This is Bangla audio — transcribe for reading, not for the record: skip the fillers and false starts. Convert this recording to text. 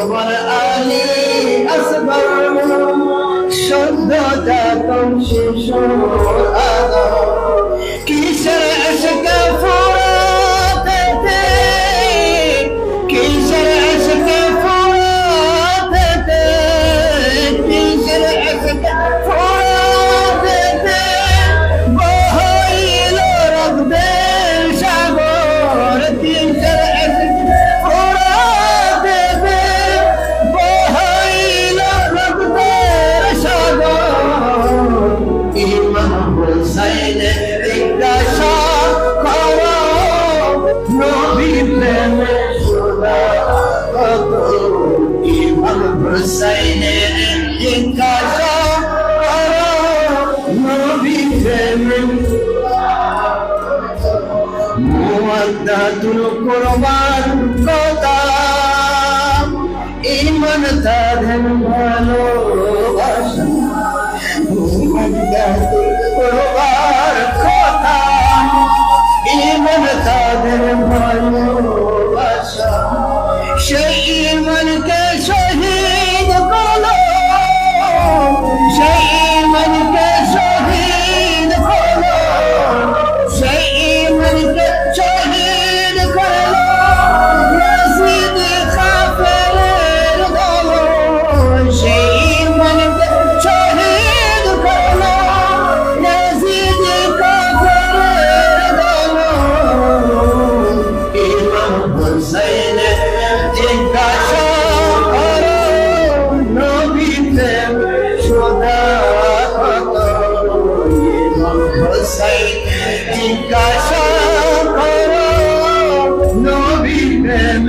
আকবর আলী আসগর শুদ্ধতা কম শিশু আদর কিসের ইশক ফুরাতে কিসের ইশক ফুরাতে কিসের ইশক ফুরাতে বহিল রক্তের সাগর কিসের ইশক ফুরাতে বহিল রক্তের সাগর ইমাম হুসাইনের জিজ্ঞাসা করো নবী প্রেমে সুধা কত ইমাম হুসাইনের জিজ্ঞাসা করো নবী প্রেমে মুওয়াদ্দাতুল কুরবান কথা ইমান তাদের ভালোবাসা করবার কথা ইমান তাদের ভালোবাসা সেই ইমানকে শহীদ করলো সেই ইমানকে শহীদ করলো সেই ইমানকে শহীদ করলো ইয়াজিদ কাফেরের দল সেই ইমানকে শহীদ করলো ইয়াজিদ কাফেরের দল ইমাম হুসাইনের জিজ্ঞাসা করো নবী প্রেম সুধা কত ইমাম হুসাইন জিজ্ঞাসা করো নবী প্রেম